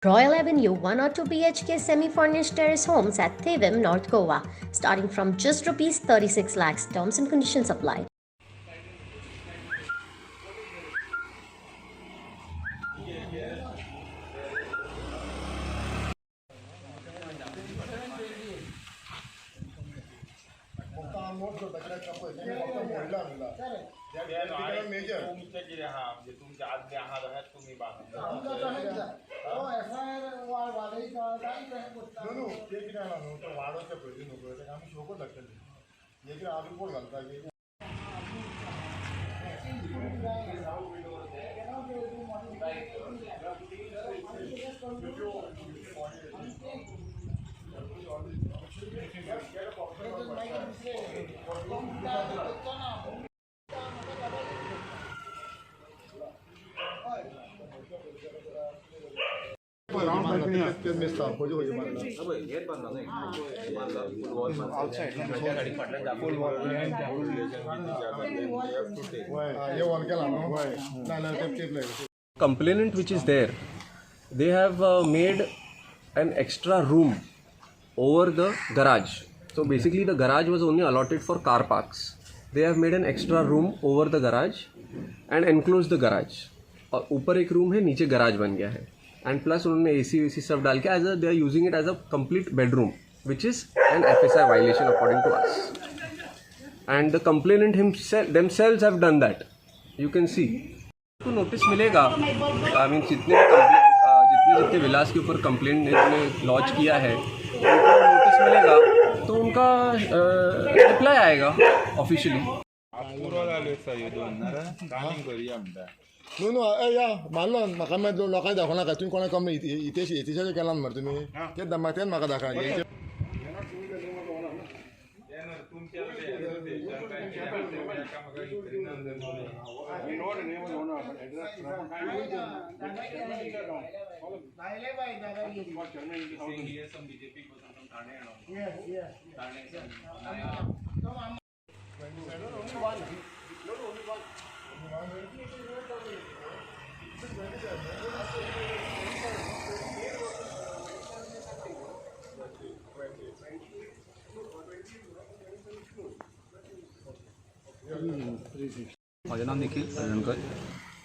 Royal Avenue 1 or 2 BHK semi-furnished terrace homes at Thevim, North Goa, starting from just rupees 36 lakhs. Terms and conditions apply. तुमचे कितें आहा म्हणजे तुमचे आदले आहा तशेंच तुमी बांदता न्हू ते कितें आहा न्हू ते वाडोवचे पयलीं न्हू पळय तेका आमी शोकूच लागतली हे कितें आमी रिपोर्ट घालता की Complainant which is there, they have made an extra room over the garage. So basically the garage was only allotted for car parks. They have made an extra room over the garage and enclosed the garage. और ऊपर एक room है, नीचे garage बन गया है. And plus उन्होंने AC वेसी सब डाल के they are using it as a complete bedroom which is an FSI violation according to us. And the complainant themselves have done that. You can see. तो नोटिस मिलेगा. आई मीन जितने विलास के ऊपर कंप्लेंट ने लॉन्च किया है उनको notice मिलेगा तो उनका रिप्लाई आएगा ऑफिशियली. न्हू या मारलोन म्हाका मागीर लोकांक दाखोवनाका तुमी कोणाक कमी इतेशें केलां मरे तुमी तें म्हाका दाखय. माझे नाव निखिल हळणकर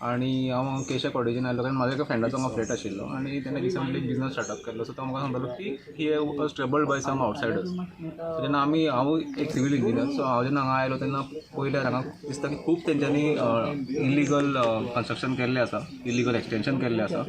आणि हांव केशा कॉलेजीन आयलो कारण म्हाज्या एका फ्रेंडाचो हांगा फ्लॅट आशिल्लो आणि तेणें रिसंटली बिजनस स्टार्टअप केल्लो. सो तो म्हाका सांगतालो की he was troubled by some outsiders. So जेन्ना हांव एक सिवील इंजिनियर, सो हांव जेन्ना हांगा आयलो तेन्ना पयल्यार हांगा दिसता की खूब तेंच्यांनी इलिगल कन्स्ट्रक्शन केल्लें आसा, इलिगल एक्सटेंशन केल्लें आसा.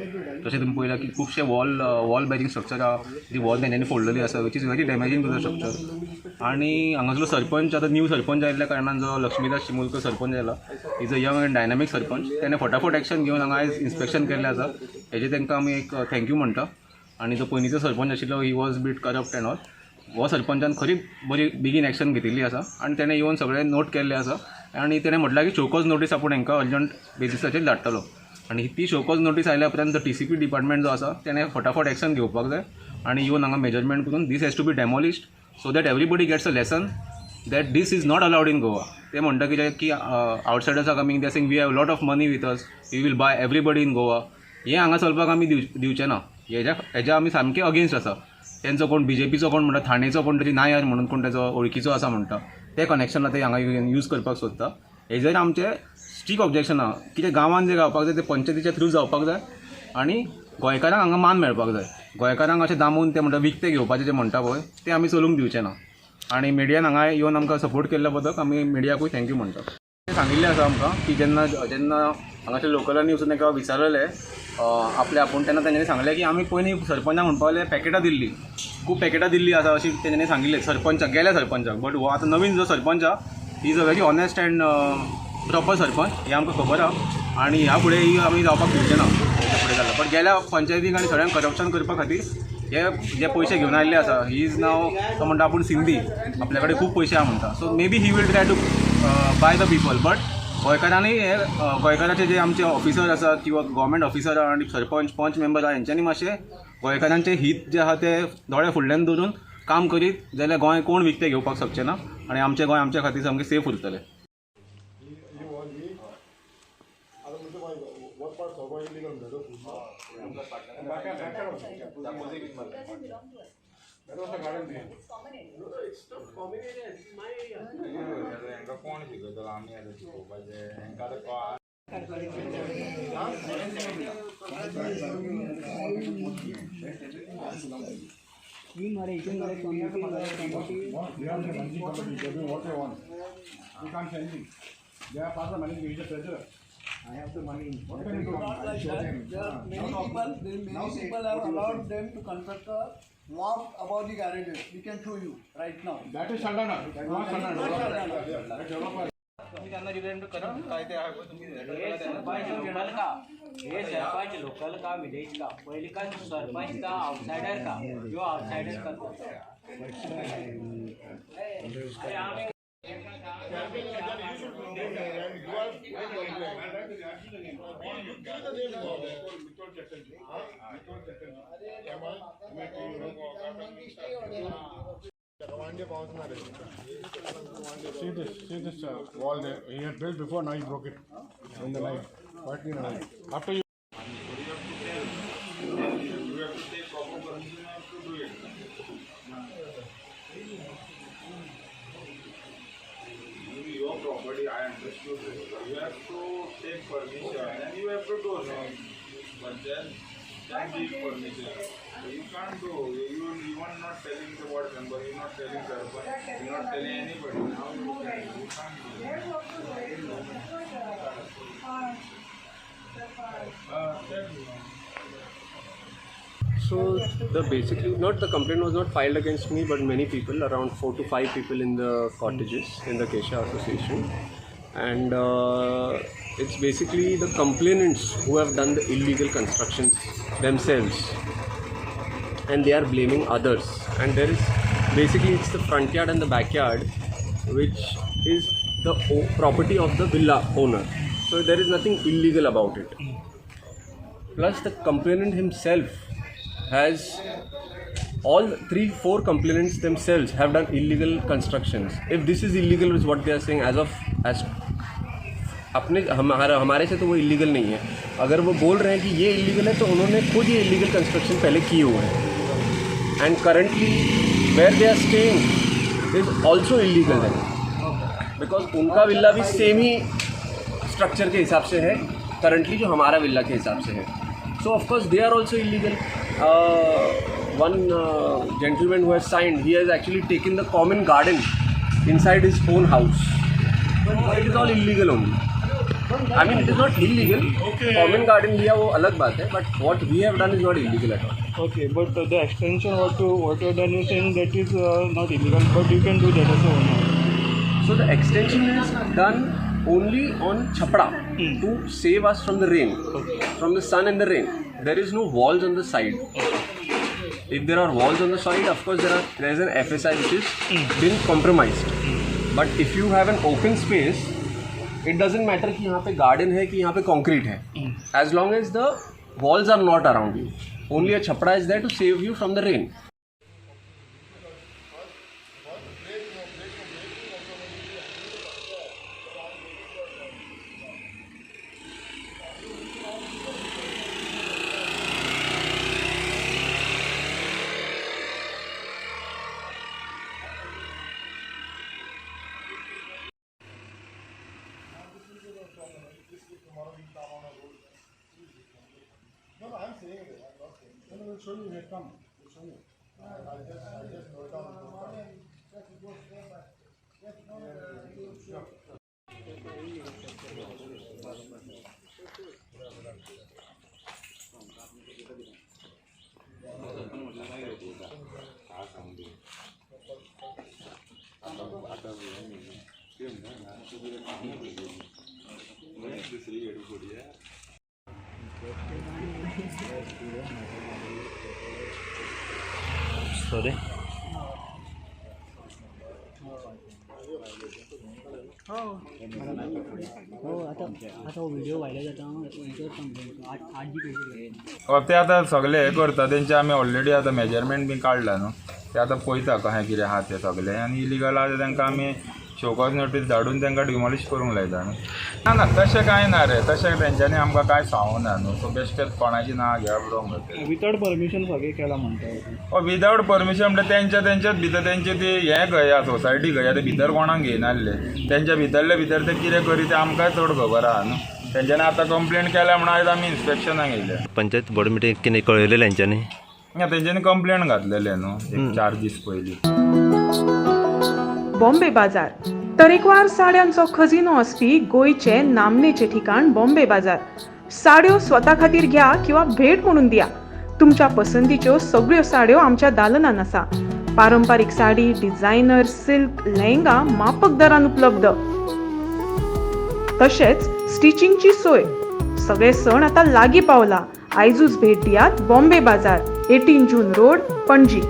तशें तुमी पळयलां की खुबशे वॉल बेरिंग स्ट्रक्चर आहा जी वॉल तेंच्यांनी फोडलेली आसा which is very damaging to the structure. आणि हांगासलो सरपंच आतां न्यू सरपंच आयिल्ल्या कारणान जो लक्ष्मीदास चिमुलकर सरपंच आयला is a young and dynamic sarpanch. तेणें फटाफट एक्शन घेवन हांगा आयज इन्स्पेक्शन केल्लें आसा. हेजे तांकां आमी एक थँक्यू म्हणटा. आनी जो पयलींचो सरपंच आशिल्लो he was bit corrupt and all. हो सरपंचान खरी बरी बेगीन एक्शन घेतिल्ली आसा आनी तेणें येवन सगळें नोट केल्लें आसा. आनी तेणें म्हटलां की शोकॉज नोटीस आपूण हांकां अर्जंट बेसिसाचेर धाडटलो. आनी ती शोकॉज नोटीस आयल्या उपरांत TCP डिपार्टमेंट जो आसा तेणें फटाफट एक्शन घेवपाक जाय आनी येवन हांगा मेजरमेंट करून this has to be demolished so that everybody gets a lesson that this is not allowed in Goa. ते म्हणटा की outsiders are coming, they saying we have lot of money with us, we will buy everybody in Goa. हें हांगा चलपाक आमी दिवचे ना. हेज्या आमी सामके अगेन्स्ट आसा. तेंचो कोण BJPचो कोण म्हणटा, ठाणेचो कोण तरी नायर म्हणून कोण तेचो वळखीचो आसा म्हणटा, ते कनेक्शन ते हांगा यूज करपाक सोदता. हेजेर आमचें स्ट्रीक ऑब्जेक्शन आहा. कितें गांवांत जे जावपाक जाय ते पंचायतीच्या थ्रू जावपाक जाय आनी गोंयकारांक हांगा मान मेळपाक जाय. गोंयकारांक अशें दामून ते म्हणटा विकते घेवपाचें जे म्हणटा पळय ते आमी चलूंक दिवचे ना. आणि मिडियान हांगा येवन आमकां सपोर्ट केल्ल्या बद्दल आमी मिडियाकूय थँक्यू म्हणटा. सांगिल्लें आसा आमकां की जेन्ना हांगाच्या लोकलांनी वचून ताका विचारलें आपले आपूण तेन्ना तेंच्यांनी सांगलें की आमी पयलीं सरपंचाक म्हणपाक लागले पॅकेटां दिल्लीं, खूब पॅकेटां दिल्लीं आसा अशी तेंच्यांनी सांगिल्लें सरपंचाक, गेल्या सरपंचाक. बट हो आतां नवीन जो सरपंच आहा he is a very honest and proper sarpanch, हें आमकां खबर आहा. आनी ह्या फुडें ही आमी जावपाक दिवचे ना हेच्या फुडें जाल्यार. बट गेल्या पंचायतीक आनी सगळ्यांक करप्शन करपा खातीर हे जे पयशे घेवन आयिल्ले आसा ही इज नाव तो म्हणटा आपूण सिंधी, आपल्या कडेन खूब पयशे आहा म्हणटा. So maybe he will try to buy the people. But गोंयकारांनी हे गोंयकाराचे जे आमचे ऑफिसर आसात किंवा गव्हर्मेंट ऑफिसर आहा आनी सरपंच पंच मेंबर आहा हेंच्यांनी मातशें गोंयकारांचे हित जे आहा ते दोळे फुडल्यान धरून काम करीत जाल्यार गोंय कोण विकतें घेवपाक शकचे ना आनी आमचें गोंय आमच्या खातीर सामकें सेफ उरतलें. what part of illegal Many people have allowed them to construct a walk above the garages. We can show you right now. That is Saldana. That was Saldana. तुम्ही त्यांना रिप्रेझेंट करा काय ते आहे तुम्ही हे सरपंच लोकल का village का पहिले का सरपंच का आउटसाइडर का जो आउटसाइडर करतो See this wall there. He had built before, now he broke it in the night. Partly in the night. After you. Your property, I understood it. You have to take permission and you have to do it. But then give permission. So you can't do. You are not telling the ward member, you are not telling Sarpanch, you are not telling anybody. Now you can't do. So basically not the complaint was not filed against me, but many people, around 4 to 5 people in the cottages in the Kesha Association, and it's basically the complainants who have done the illegal construction themselves, and they are blaming others. And there is basically it's the front yard and the backyard, which is the property of the villa owner. So there is nothing illegal about it. Plus the complainant himself has all 3-4 complainants themselves have done illegal constructions. If this is illegal is what they are saying as अपने हमारे से तो वो illegal नहीं है. अगर वो बोल रहे हैं कि ये इलीगल है तो उन्होंने खुद ये इलीगल कंस्ट्रक्शन पहले किए हुए हैं. And currently where they are staying is also illegal है, बिकॉज उनका विला भी सेम ही स्ट्रक्चर के हिसाब से है करंटली जो हमारा विला के हिसाब से है. So of course they are also illegal. One gentleman who has signed, he has actually taken the common garden inside his own house. It is all illegal only. I mean it is not illegal. Okay. Common garden लिया वो अलग बात है, but what we have done is not illegal at all. Okay, but the extension what you have done, you saying that is not illegal, but you can do that also now. So the extension is done only on Chapra to save us from the rain, from the sun and the rain. There is no walls on the side. If there are walls on the side, of course there is an FSI which is been compromised. But if you have an open space, it doesn't matter कि यहाँ पे garden है कि यहाँ पे concrete है. As long as the walls are not around you, only a Chapra is there to save you from the rain. No, I'm saying it. I'm not saying it. No, we'll show you. Here, come. We'll show you. I'll just go down. Sorry. Video viral जाता 8 ते आतां सगळे हे करता तेंचे आमी already आतां measurement B काडला न्हू ते आतां पळयता कशें कितें आहा तें सगळें आनी इलिगल आहा तें तांकां आमी शोकॉज नोटीस धाडून तांकां डिमॉलिश करूंक लायता न्हू. ना तशें कांय ना रे, तशें तेंच्यांनी आमकां कांय सांगूना न्हू. सो बेश्टेच कोणाची ना घेवप रॉंग. विथआउट परमिशन सगळें केलां म्हणटा. विदावट परमिशन म्हणजे तेंच्याच भितर तेंचे ते हें गया सोसायटी गया ते भितर कोणाक घेयनासले. तेंच्या भितरले भितर ते कितें करी ते आमकांय चड खबर आहा न्हू. तेंच्यांनी आतां कंप्लेंट केल्या म्हणून आयज आमी इन्स्पेक्शनाक येयले. पंचायत बोर्ड मिटींग कितें कळयलें तेंच्यांनी? तेंच्यांनी कंप्लेंट घातलेले न्हू एक 4 दीस पयलीं. बॉम्बे बाजार तरेकवार साड्यांचो खजिनो आसपी गोंयचे नामनेचे ठिकाण बॉम्बे बाजार. साड्यो स्वता खातीर घ्या किंवा भेट म्हणून दिया. तुमच्या पसंतीच्यो सगळ्यो साड्यो आमच्या दालनान आसा. पारंपारीक साडी, डिझायनर, सिल्क, लेहंगा माफक दरान उपलब्ध. तशेंच स्टिचिंगची सोय. सगळे सण आता लागीं पावला. आयजूच भेट दियात बॉम्बे बाजार, 18 जून रोड, पणजी.